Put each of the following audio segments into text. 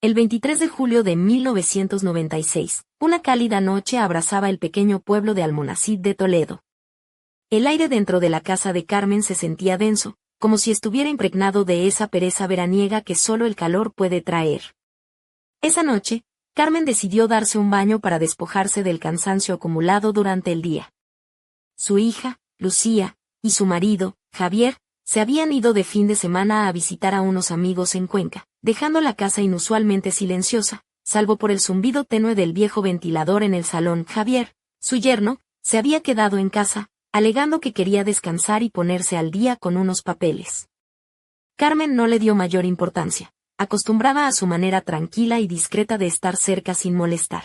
El 23 de julio de 1996, una cálida noche abrazaba el pequeño pueblo de Almonacid de Toledo. El aire dentro de la casa de Carmen se sentía denso, como si estuviera impregnado de esa pereza veraniega que solo el calor puede traer. Esa noche, Carmen decidió darse un baño para despojarse del cansancio acumulado durante el día. Su hija, Lucía, y su marido, Javier, se habían ido de fin de semana a visitar a unos amigos en Cuenca, dejando la casa inusualmente silenciosa, salvo por el zumbido tenue del viejo ventilador en el salón. Javier, su yerno, se había quedado en casa, alegando que quería descansar y ponerse al día con unos papeles. Carmen no le dio mayor importancia, acostumbrada a su manera tranquila y discreta de estar cerca sin molestar.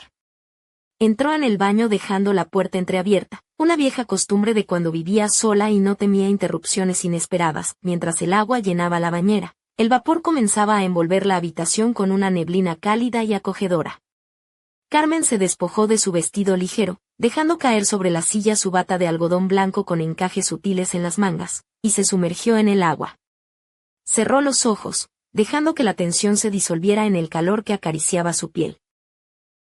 Entró en el baño dejando la puerta entreabierta, una vieja costumbre de cuando vivía sola y no temía interrupciones inesperadas. Mientras el agua llenaba la bañera, el vapor comenzaba a envolver la habitación con una neblina cálida y acogedora. Carmen se despojó de su vestido ligero, dejando caer sobre la silla su bata de algodón blanco con encajes sutiles en las mangas, y se sumergió en el agua. Cerró los ojos, dejando que la tensión se disolviera en el calor que acariciaba su piel.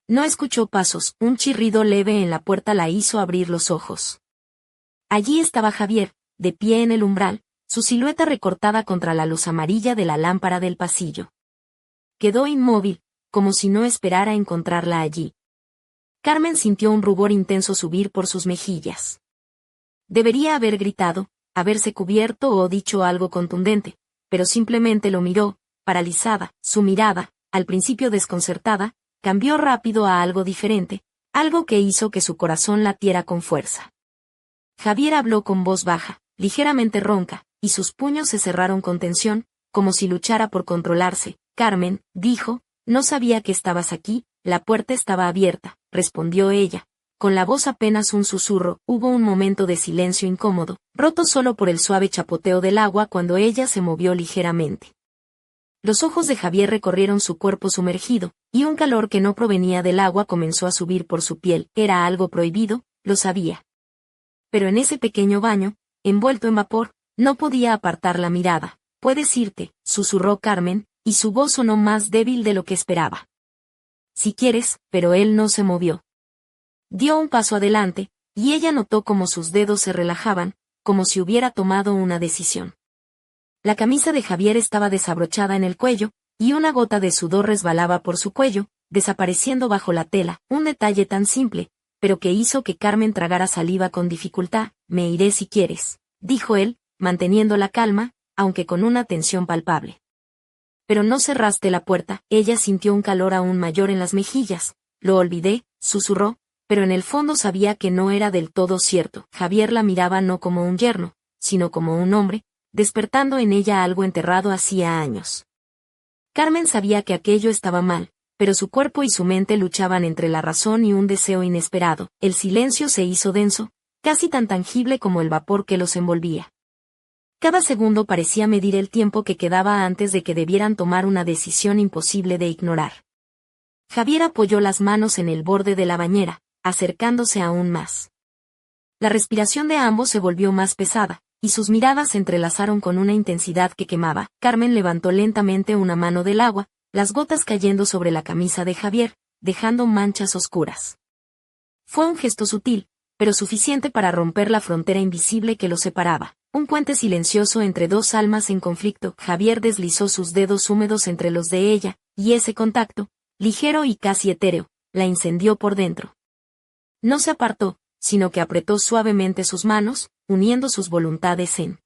No escuchó pasos, un chirrido leve en la puerta la hizo abrir los ojos. Allí estaba Javier, de pie en el umbral, su silueta recortada contra la luz amarilla de la lámpara del pasillo. Quedó inmóvil, como si no esperara encontrarla allí. Carmen sintió un rubor intenso subir por sus mejillas. Debería haber gritado, haberse cubierto o dicho algo contundente, pero simplemente lo miró, paralizada. Su mirada, al principio desconcertada, cambió rápido a algo diferente, algo que hizo que su corazón latiera con fuerza. Javier habló con voz baja, ligeramente ronca, y sus puños se cerraron con tensión, como si luchara por controlarse. Carmen, dijo, no sabía que estabas aquí. La puerta estaba abierta, respondió ella, con la voz apenas un susurro. Hubo un momento de silencio incómodo, roto solo por el suave chapoteo del agua cuando ella se movió ligeramente. Los ojos de Javier recorrieron su cuerpo sumergido, y un calor que no provenía del agua comenzó a subir por su piel. Era algo prohibido, lo sabía. Pero en ese pequeño baño, envuelto en vapor, no podía apartar la mirada. Puedes irte, susurró Carmen, y su voz sonó más débil de lo que esperaba. Si quieres, pero él no se movió. Dio un paso adelante, y ella notó cómo sus dedos se relajaban, como si hubiera tomado una decisión. La camisa de Javier estaba desabrochada en el cuello, y una gota de sudor resbalaba por su cuello, desapareciendo bajo la tela, un detalle tan simple, pero que hizo que Carmen tragara saliva con dificultad. Me iré si quieres, dijo él, manteniendo la calma, aunque con una tensión palpable. Pero no cerraste la puerta. Ella sintió un calor aún mayor en las mejillas. Lo olvidé, susurró, pero en el fondo sabía que no era del todo cierto. Javier la miraba no como un yerno, sino como un hombre, despertando en ella algo enterrado hacía años. Carmen sabía que aquello estaba mal, pero su cuerpo y su mente luchaban entre la razón y un deseo inesperado. El silencio se hizo denso, casi tan tangible como el vapor que los envolvía. Cada segundo parecía medir el tiempo que quedaba antes de que debieran tomar una decisión imposible de ignorar. Javier apoyó las manos en el borde de la bañera, acercándose aún más. La respiración de ambos se volvió más pesada, y sus miradas se entrelazaron con una intensidad que quemaba. Carmen levantó lentamente una mano del agua, las gotas cayendo sobre la camisa de Javier, dejando manchas oscuras. Fue un gesto sutil, pero suficiente para romper la frontera invisible que los separaba. Un puente silencioso entre dos almas en conflicto. Javier deslizó sus dedos húmedos entre los de ella, y ese contacto, ligero y casi etéreo, la incendió por dentro. No se apartó, sino que apretó suavemente sus manos, uniendo sus voluntades en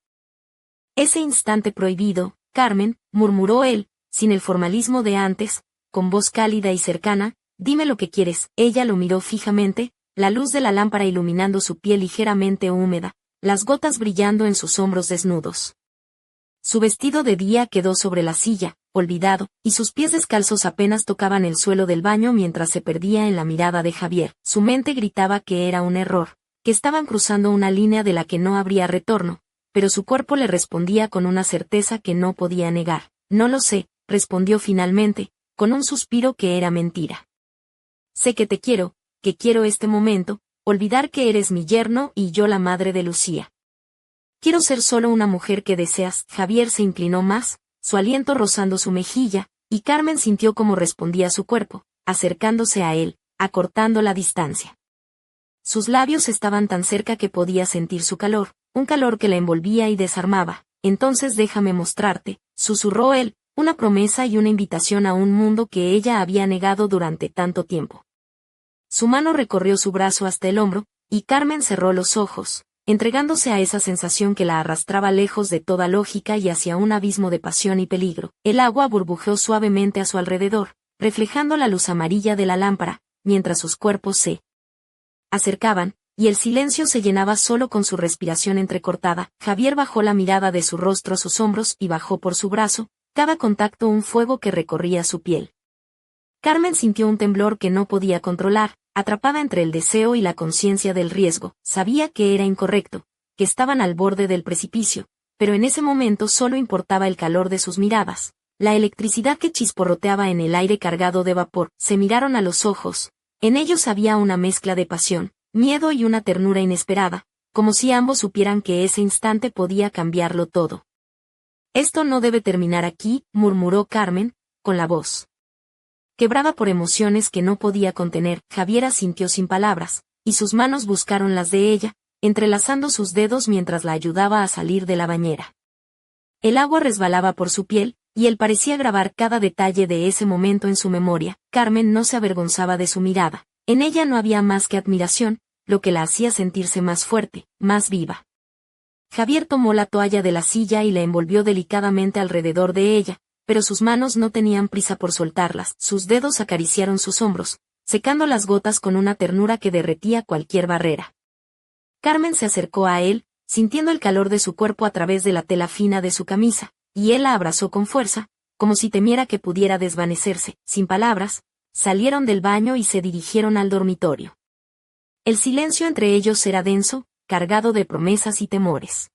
ese instante prohibido. Carmen, murmuró él, sin el formalismo de antes, con voz cálida y cercana, dime lo que quieres. Ella lo miró fijamente, la luz de la lámpara iluminando su piel ligeramente húmeda, las gotas brillando en sus hombros desnudos. Su vestido de día quedó sobre la silla, olvidado, y sus pies descalzos apenas tocaban el suelo del baño mientras se perdía en la mirada de Javier. Su mente gritaba que era un error, que estaban cruzando una línea de la que no habría retorno, pero su cuerpo le respondía con una certeza que no podía negar. No lo sé, respondió finalmente, con un suspiro que era mentira. Sé que te quiero, que quiero este momento, olvidar que eres mi yerno y yo la madre de Lucía. Quiero ser solo una mujer que deseas. Javier se inclinó más, su aliento rozando su mejilla, y Carmen sintió cómo respondía su cuerpo, acercándose a él, acortando la distancia. Sus labios estaban tan cerca que podía sentir su calor, un calor que la envolvía y desarmaba. Entonces déjame mostrarte, susurró él, una promesa y una invitación a un mundo que ella había negado durante tanto tiempo. Su mano recorrió su brazo hasta el hombro, y Carmen cerró los ojos, entregándose a esa sensación que la arrastraba lejos de toda lógica y hacia un abismo de pasión y peligro. El agua burbujeó suavemente a su alrededor, reflejando la luz amarilla de la lámpara, mientras sus cuerpos se acercaban, y el silencio se llenaba solo con su respiración entrecortada. Javier bajó la mirada de su rostro a sus hombros y bajó por su brazo, cada contacto un fuego que recorría su piel. Carmen sintió un temblor que no podía controlar, atrapada entre el deseo y la conciencia del riesgo. Sabía que era incorrecto, que estaban al borde del precipicio, pero en ese momento solo importaba el calor de sus miradas, la electricidad que chisporroteaba en el aire cargado de vapor. Se miraron a los ojos. En ellos había una mezcla de pasión, miedo y una ternura inesperada, como si ambos supieran que ese instante podía cambiarlo todo. Esto no debe terminar aquí, murmuró Carmen, con la voz quebrada por emociones que no podía contener. Javier asintió sin palabras, y sus manos buscaron las de ella, entrelazando sus dedos mientras la ayudaba a salir de la bañera. El agua resbalaba por su piel, y él parecía grabar cada detalle de ese momento en su memoria. Carmen no se avergonzaba de su mirada. En ella no había más que admiración, lo que la hacía sentirse más fuerte, más viva. Javier tomó la toalla de la silla y la envolvió delicadamente alrededor de ella, pero sus manos no tenían prisa por soltarlas. Sus dedos acariciaron sus hombros, secando las gotas con una ternura que derretía cualquier barrera. Carmen se acercó a él, sintiendo el calor de su cuerpo a través de la tela fina de su camisa, y él la abrazó con fuerza, como si temiera que pudiera desvanecerse. Sin palabras, salieron del baño y se dirigieron al dormitorio. El silencio entre ellos era denso, cargado de promesas y temores.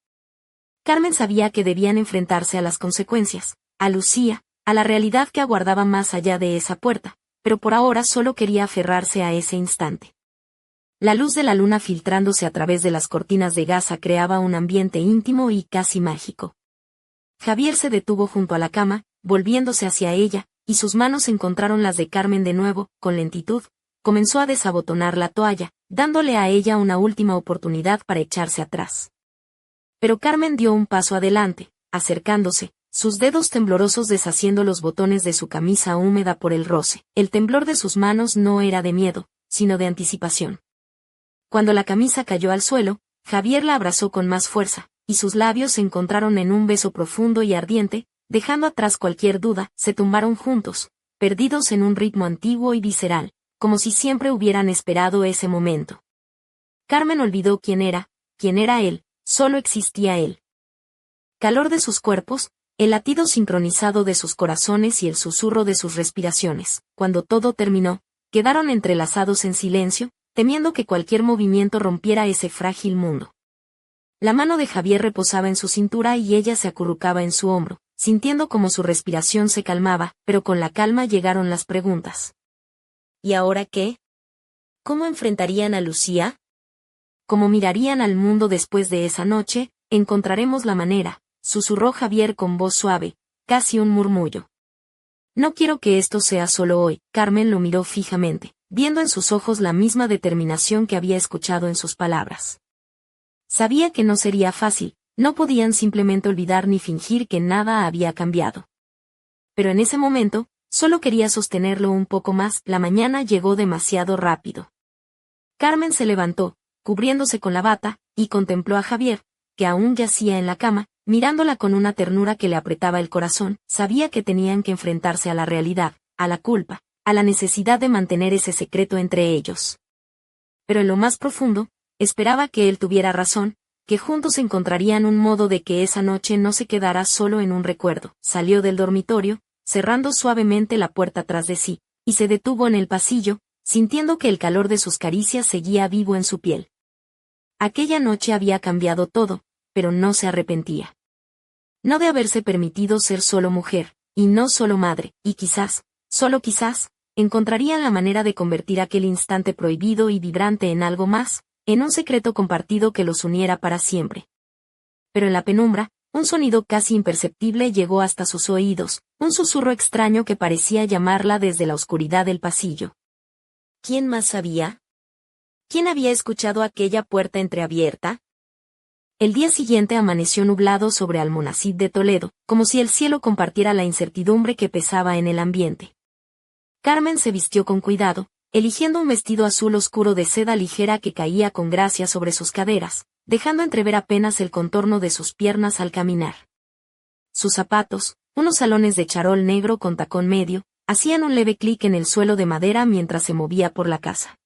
Carmen sabía que debían enfrentarse a las consecuencias, a Lucía, a la realidad que aguardaba más allá de esa puerta, pero por ahora solo quería aferrarse a ese instante. La luz de la luna filtrándose a través de las cortinas de gasa creaba un ambiente íntimo y casi mágico. Javier se detuvo junto a la cama, volviéndose hacia ella, y sus manos encontraron las de Carmen de nuevo. Con lentitud, comenzó a desabotonar la toalla, dándole a ella una última oportunidad para echarse atrás. Pero Carmen dio un paso adelante, acercándose, sus dedos temblorosos deshaciendo los botones de su camisa húmeda por el roce. El temblor de sus manos no era de miedo, sino de anticipación. Cuando la camisa cayó al suelo, Javier la abrazó con más fuerza, y sus labios se encontraron en un beso profundo y ardiente, dejando atrás cualquier duda. Se tumbaron juntos, perdidos en un ritmo antiguo y visceral, como si siempre hubieran esperado ese momento. Carmen olvidó quién era él, solo existía él. Calor de sus cuerpos, el latido sincronizado de sus corazones y el susurro de sus respiraciones. Cuando todo terminó, quedaron entrelazados en silencio, temiendo que cualquier movimiento rompiera ese frágil mundo. La mano de Javier reposaba en su cintura y ella se acurrucaba en su hombro, sintiendo como su respiración se calmaba, pero con la calma llegaron las preguntas. ¿Y ahora qué? ¿Cómo enfrentarían a Lucía? ¿Cómo mirarían al mundo después de esa noche? Encontraremos la manera, susurró Javier con voz suave, casi un murmullo. No quiero que esto sea solo hoy. Carmen lo miró fijamente, viendo en sus ojos la misma determinación que había escuchado en sus palabras. Sabía que no sería fácil, no podían simplemente olvidar ni fingir que nada había cambiado. Pero en ese momento, solo quería sostenerlo un poco más. La mañana llegó demasiado rápido. Carmen se levantó, cubriéndose con la bata, y contempló a Javier, que aún yacía en la cama, mirándola con una ternura que le apretaba el corazón. Sabía que tenían que enfrentarse a la realidad, a la culpa, a la necesidad de mantener ese secreto entre ellos. Pero en lo más profundo, esperaba que él tuviera razón, que juntos encontrarían un modo de que esa noche no se quedara solo en un recuerdo. Salió del dormitorio, cerrando suavemente la puerta tras de sí, y se detuvo en el pasillo, sintiendo que el calor de sus caricias seguía vivo en su piel. Aquella noche había cambiado todo, pero no se arrepentía. No de haberse permitido ser solo mujer, y no solo madre, y quizás, solo quizás, encontrarían la manera de convertir aquel instante prohibido y vibrante en algo más, en un secreto compartido que los uniera para siempre. Pero en la penumbra, un sonido casi imperceptible llegó hasta sus oídos, Un susurro extraño que parecía llamarla desde la oscuridad del pasillo. ¿Quién más sabía? ¿Quién había escuchado aquella puerta entreabierta? El día siguiente amaneció nublado sobre Almonacid de Toledo, como si el cielo compartiera la incertidumbre que pesaba en el ambiente. Carmen se vistió con cuidado, eligiendo un vestido azul oscuro de seda ligera que caía con gracia sobre sus caderas, dejando entrever apenas el contorno de sus piernas al caminar. Sus zapatos, unos salones de charol negro con tacón medio, hacían un leve clic en el suelo de madera mientras se movía por la casa.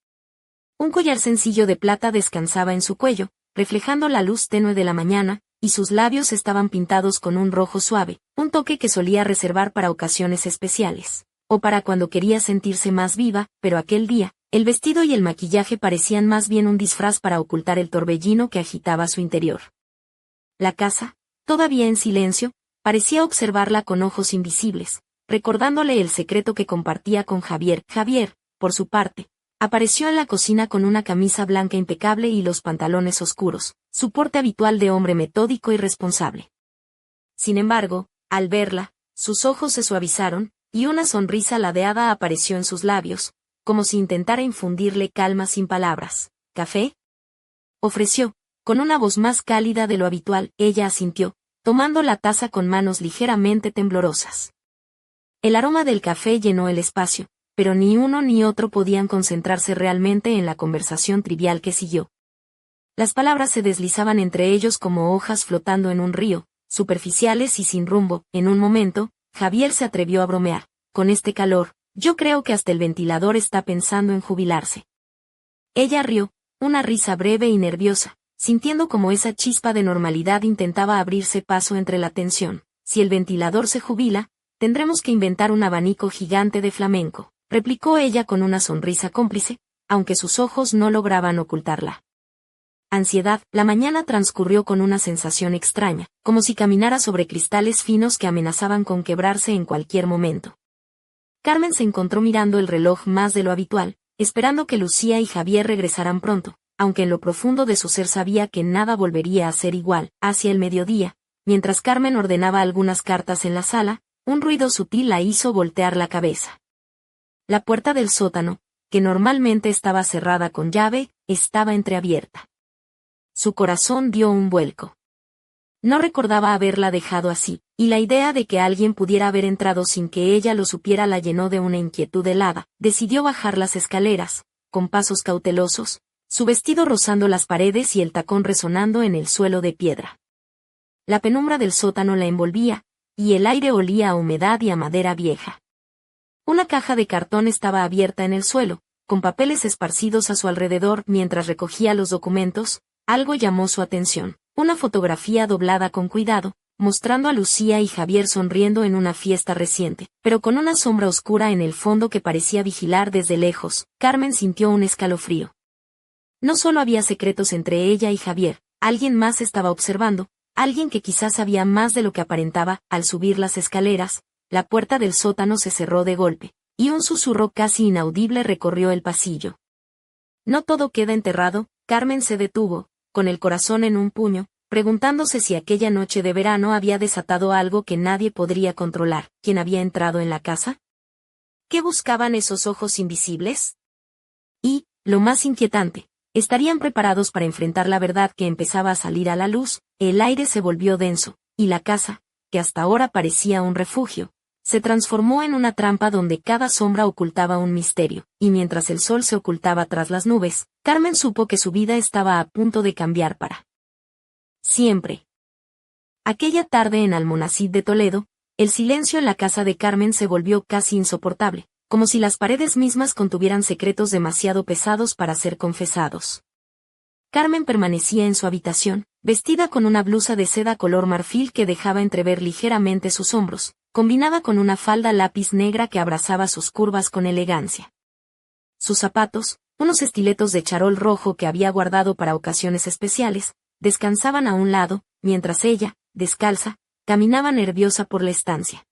Un collar sencillo de plata descansaba en su cuello, reflejando la luz tenue de la mañana, y sus labios estaban pintados con un rojo suave, un toque que solía reservar para ocasiones especiales, o para cuando quería sentirse más viva, pero aquel día, el vestido y el maquillaje parecían más bien un disfraz para ocultar el torbellino que agitaba su interior. La casa, todavía en silencio, parecía observarla con ojos invisibles, recordándole el secreto que compartía con Javier. Javier, por su parte, apareció en la cocina con una camisa blanca impecable y los pantalones oscuros, su porte habitual de hombre metódico y responsable. Sin embargo, al verla, sus ojos se suavizaron, y una sonrisa ladeada apareció en sus labios, como si intentara infundirle calma sin palabras. ¿Café?, ofreció, con una voz más cálida de lo habitual. Ella asintió, tomando la taza con manos ligeramente temblorosas. El aroma del café llenó el espacio, pero ni uno ni otro podían concentrarse realmente en la conversación trivial que siguió. Las palabras se deslizaban entre ellos como hojas flotando en un río, superficiales y sin rumbo. En un momento, Javier se atrevió a bromear: con este calor, yo creo que hasta el ventilador está pensando en jubilarse. Ella rió, una risa breve y nerviosa, sintiendo como esa chispa de normalidad intentaba abrirse paso entre la tensión. Si el ventilador se jubila, tendremos que inventar un abanico gigante de flamenco, replicó ella con una sonrisa cómplice, aunque sus ojos no lograban ocultarla. Ansiedad. La mañana transcurrió con una sensación extraña, como si caminara sobre cristales finos que amenazaban con quebrarse en cualquier momento. Carmen se encontró mirando el reloj más de lo habitual, esperando que Lucía y Javier regresaran pronto, aunque en lo profundo de su ser sabía que nada volvería a ser igual. Hacia el mediodía, mientras Carmen ordenaba algunas cartas en la sala, un ruido sutil la hizo voltear la cabeza. La puerta del sótano, que normalmente estaba cerrada con llave, estaba entreabierta. Su corazón dio un vuelco. No recordaba haberla dejado así, y la idea de que alguien pudiera haber entrado sin que ella lo supiera la llenó de una inquietud helada. Decidió bajar las escaleras, con pasos cautelosos, su vestido rozando las paredes y el tacón resonando en el suelo de piedra. La penumbra del sótano la envolvía, y el aire olía a humedad y a madera vieja. Una caja de cartón estaba abierta en el suelo, con papeles esparcidos a su alrededor. Mientras recogía los documentos, algo llamó su atención: una fotografía doblada con cuidado, mostrando a Lucía y Javier sonriendo en una fiesta reciente, pero con una sombra oscura en el fondo que parecía vigilar desde lejos. Carmen sintió un escalofrío. No solo había secretos entre ella y Javier, alguien más estaba observando, alguien que quizás sabía más de lo que aparentaba. Al subir las escaleras, la puerta del sótano se cerró de golpe, y un susurro casi inaudible recorrió el pasillo. No todo queda enterrado. Carmen se detuvo, con el corazón en un puño, preguntándose si aquella noche de verano había desatado algo que nadie podría controlar. ¿Quién había entrado en la casa? ¿Qué buscaban esos ojos invisibles? Y, lo más inquietante, ¿estarían preparados para enfrentar la verdad que empezaba a salir a la luz? El aire se volvió denso, y la casa, que hasta ahora parecía un refugio, se transformó en una trampa donde cada sombra ocultaba un misterio, y mientras el sol se ocultaba tras las nubes, Carmen supo que su vida estaba a punto de cambiar para siempre. Aquella tarde en Almonacid de Toledo, el silencio en la casa de Carmen se volvió casi insoportable, como si las paredes mismas contuvieran secretos demasiado pesados para ser confesados. Carmen permanecía en su habitación, vestida con una blusa de seda color marfil que dejaba entrever ligeramente sus hombros, combinada con una falda lápiz negra que abrazaba sus curvas con elegancia. Sus zapatos, unos estiletos de charol rojo que había guardado para ocasiones especiales, descansaban a un lado, mientras ella, descalza, caminaba nerviosa por la estancia.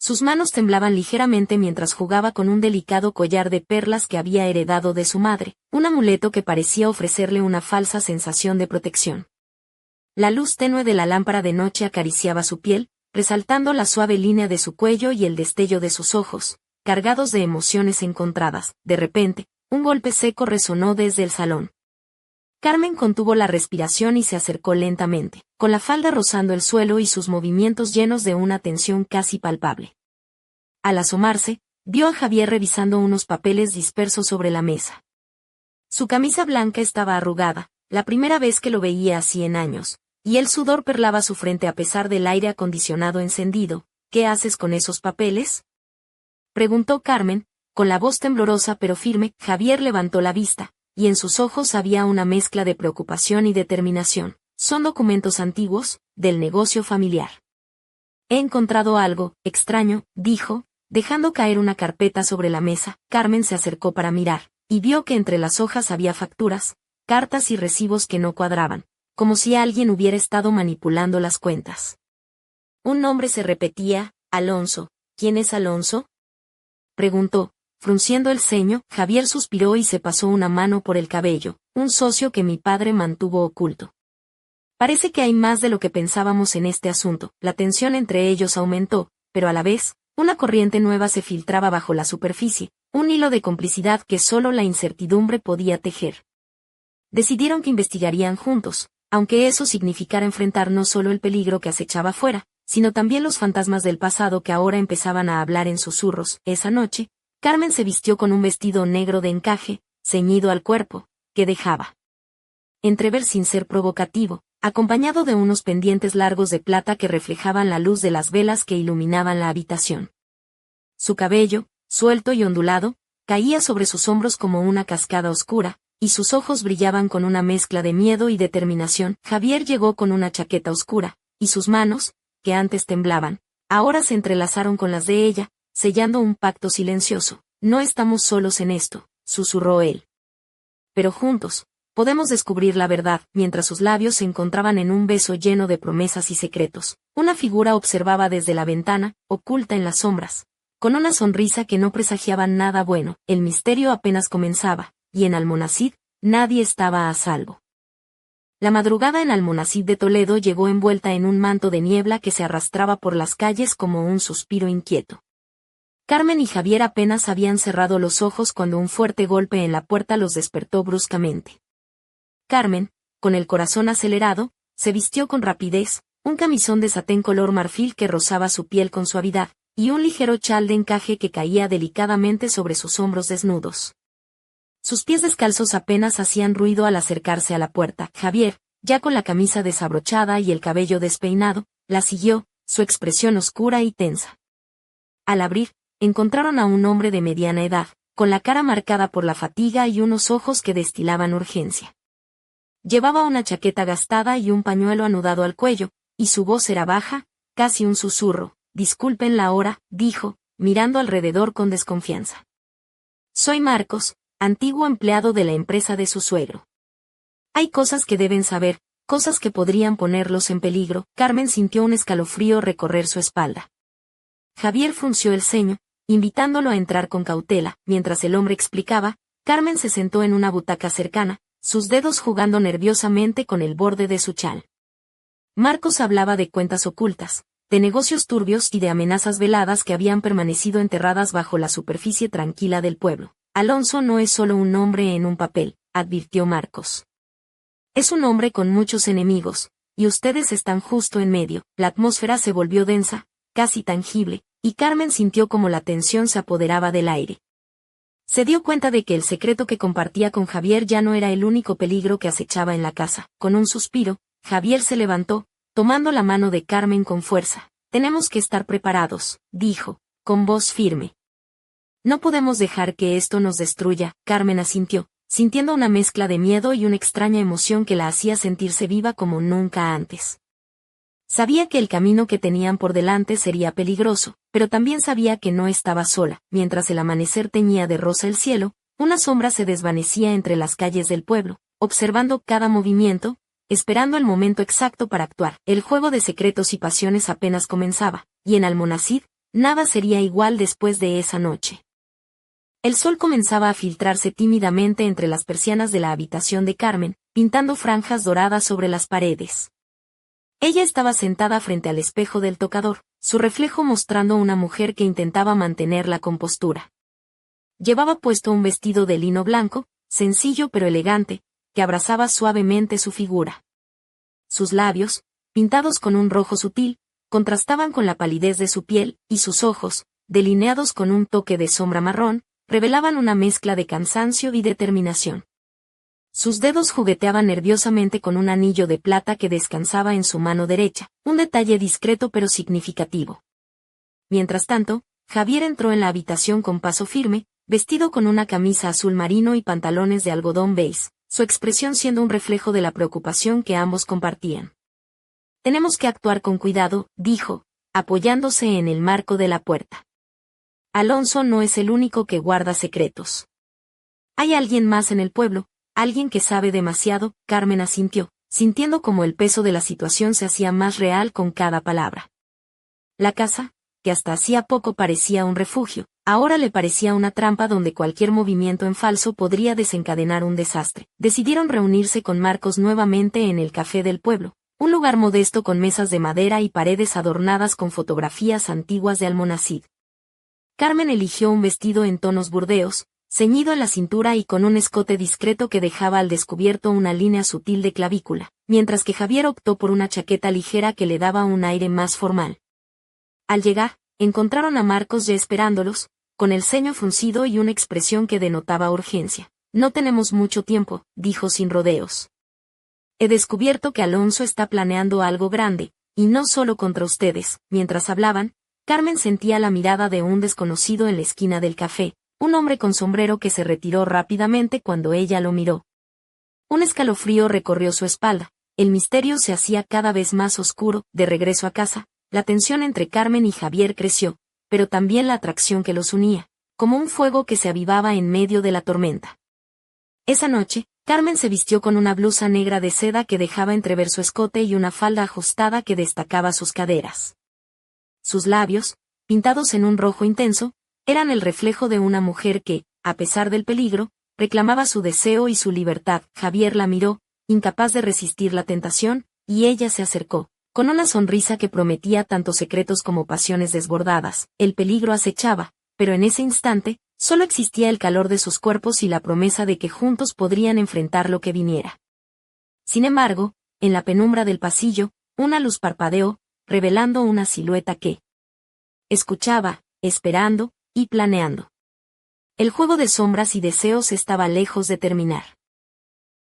Sus manos temblaban ligeramente mientras jugaba con un delicado collar de perlas que había heredado de su madre, un amuleto que parecía ofrecerle una falsa sensación de protección. La luz tenue de la lámpara de noche acariciaba su piel, resaltando la suave línea de su cuello y el destello de sus ojos, cargados de emociones encontradas. De repente, un golpe seco resonó desde el salón. Carmen contuvo la respiración y se acercó lentamente, con la falda rozando el suelo y sus movimientos llenos de una tensión casi palpable. Al asomarse, vio a Javier revisando unos papeles dispersos sobre la mesa. Su camisa blanca estaba arrugada, la primera vez que lo veía así en años, y el sudor perlaba su frente a pesar del aire acondicionado encendido. ¿Qué haces con esos papeles?, preguntó Carmen, con la voz temblorosa pero firme. Javier levantó la vista, y en sus ojos había una mezcla de preocupación y determinación. Son documentos antiguos, del negocio familiar. He encontrado algo extraño, dijo, dejando caer una carpeta sobre la mesa. Carmen se acercó para mirar, y vio que entre las hojas había facturas, cartas y recibos que no cuadraban, como si alguien hubiera estado manipulando las cuentas. Un nombre se repetía, Alonso. ¿Quién es Alonso?, preguntó, frunciendo el ceño. Javier suspiró y se pasó una mano por el cabello. Un socio que mi padre mantuvo oculto. Parece que hay más de lo que pensábamos en este asunto. La tensión entre ellos aumentó, pero a la vez, una corriente nueva se filtraba bajo la superficie, un hilo de complicidad que solo la incertidumbre podía tejer. Decidieron que investigarían juntos, aunque eso significara enfrentar no solo el peligro que acechaba afuera, sino también los fantasmas del pasado que ahora empezaban a hablar en susurros. Esa noche, Carmen se vistió con un vestido negro de encaje, ceñido al cuerpo, que dejaba entrever sin ser provocativo, acompañado de unos pendientes largos de plata que reflejaban la luz de las velas que iluminaban la habitación. Su cabello, suelto y ondulado, caía sobre sus hombros como una cascada oscura, y sus ojos brillaban con una mezcla de miedo y determinación. Javier llegó con una chaqueta oscura, y sus manos, que antes temblaban, ahora se entrelazaron con las de ella, sellando un pacto silencioso. No estamos solos en esto, susurró él. Pero juntos, podemos descubrir la verdad. Mientras sus labios se encontraban en un beso lleno de promesas y secretos, una figura observaba desde la ventana, oculta en las sombras, con una sonrisa que no presagiaba nada bueno. El misterio apenas comenzaba, y en Almonacid, nadie estaba a salvo. La madrugada en Almonacid de Toledo llegó envuelta en un manto de niebla que se arrastraba por las calles como un suspiro inquieto. Carmen y Javier apenas habían cerrado los ojos cuando un fuerte golpe en la puerta los despertó bruscamente. Carmen, con el corazón acelerado, se vistió con rapidez, un camisón de satén color marfil que rozaba su piel con suavidad, y un ligero chal de encaje que caía delicadamente sobre sus hombros desnudos. Sus pies descalzos apenas hacían ruido al acercarse a la puerta. Javier, ya con la camisa desabrochada y el cabello despeinado, la siguió, su expresión oscura y tensa. Al abrir, encontraron a un hombre de mediana edad, con la cara marcada por la fatiga y unos ojos que destilaban urgencia. Llevaba una chaqueta gastada y un pañuelo anudado al cuello, y su voz era baja, casi un susurro. Disculpen la hora, dijo, mirando alrededor con desconfianza. Soy Marcos, antiguo empleado de la empresa de su suegro. Hay cosas que deben saber, cosas que podrían ponerlos en peligro. Carmen sintió un escalofrío recorrer su espalda. Javier frunció el ceño, invitándolo a entrar con cautela. Mientras el hombre explicaba, Carmen se sentó en una butaca cercana, sus dedos jugando nerviosamente con el borde de su chal. Marcos hablaba de cuentas ocultas, de negocios turbios y de amenazas veladas que habían permanecido enterradas bajo la superficie tranquila del pueblo. Alonso no es solo un nombre en un papel, advirtió Marcos. Es un hombre con muchos enemigos, y ustedes están justo en medio. La atmósfera se volvió densa, casi tangible, y Carmen sintió como la tensión se apoderaba del aire. Se dio cuenta de que el secreto que compartía con Javier ya no era el único peligro que acechaba en la casa. Con un suspiro, Javier se levantó, tomando la mano de Carmen con fuerza. Tenemos que estar preparados, dijo, con voz firme. No podemos dejar que esto nos destruya. Carmen asintió, sintiendo una mezcla de miedo y una extraña emoción que la hacía sentirse viva como nunca antes. Sabía que el camino que tenían por delante sería peligroso, pero también sabía que no estaba sola. Mientras el amanecer teñía de rosa el cielo, una sombra se desvanecía entre las calles del pueblo, observando cada movimiento, esperando el momento exacto para actuar. El juego de secretos y pasiones apenas comenzaba, y en Almonacid, nada sería igual después de esa noche. El sol comenzaba a filtrarse tímidamente entre las persianas de la habitación de Carmen, pintando franjas doradas sobre las paredes. Ella estaba sentada frente al espejo del tocador, su reflejo mostrando una mujer que intentaba mantener la compostura. Llevaba puesto un vestido de lino blanco, sencillo pero elegante, que abrazaba suavemente su figura. Sus labios, pintados con un rojo sutil, contrastaban con la palidez de su piel, y sus ojos, delineados con un toque de sombra marrón, revelaban una mezcla de cansancio y determinación. Sus dedos jugueteaban nerviosamente con un anillo de plata que descansaba en su mano derecha, un detalle discreto pero significativo. Mientras tanto, Javier entró en la habitación con paso firme, vestido con una camisa azul marino y pantalones de algodón beige, su expresión siendo un reflejo de la preocupación que ambos compartían. «Tenemos que actuar con cuidado», dijo, apoyándose en el marco de la puerta. «Alonso no es el único que guarda secretos. Hay alguien más en el pueblo, alguien que sabe demasiado», Carmen asintió, sintiendo como el peso de la situación se hacía más real con cada palabra. La casa, que hasta hacía poco parecía un refugio, ahora le parecía una trampa donde cualquier movimiento en falso podría desencadenar un desastre. Decidieron reunirse con Marcos nuevamente en el café del pueblo, un lugar modesto con mesas de madera y paredes adornadas con fotografías antiguas de Almonacid. Carmen eligió un vestido en tonos burdeos, ceñido a la cintura y con un escote discreto que dejaba al descubierto una línea sutil de clavícula, mientras que Javier optó por una chaqueta ligera que le daba un aire más formal. Al llegar, encontraron a Marcos ya esperándolos, con el ceño fruncido y una expresión que denotaba urgencia. «No tenemos mucho tiempo», dijo sin rodeos. «He descubierto que Alonso está planeando algo grande, y no solo contra ustedes». Mientras hablaban, Carmen sentía la mirada de un desconocido en la esquina del café, un hombre con sombrero que se retiró rápidamente cuando ella lo miró. Un escalofrío recorrió su espalda, el misterio se hacía cada vez más oscuro. De regreso a casa, la tensión entre Carmen y Javier creció, pero también la atracción que los unía, como un fuego que se avivaba en medio de la tormenta. Esa noche, Carmen se vistió con una blusa negra de seda que dejaba entrever su escote y una falda ajustada que destacaba sus caderas. Sus labios, pintados en un rojo intenso, eran el reflejo de una mujer que, a pesar del peligro, reclamaba su deseo y su libertad. Javier la miró, incapaz de resistir la tentación, y ella se acercó, con una sonrisa que prometía tanto secretos como pasiones desbordadas. El peligro acechaba, pero en ese instante, solo existía el calor de sus cuerpos y la promesa de que juntos podrían enfrentar lo que viniera. Sin embargo, en la penumbra del pasillo, una luz parpadeó, revelando una silueta que escuchaba, esperando, y planeando. El juego de sombras y deseos estaba lejos de terminar.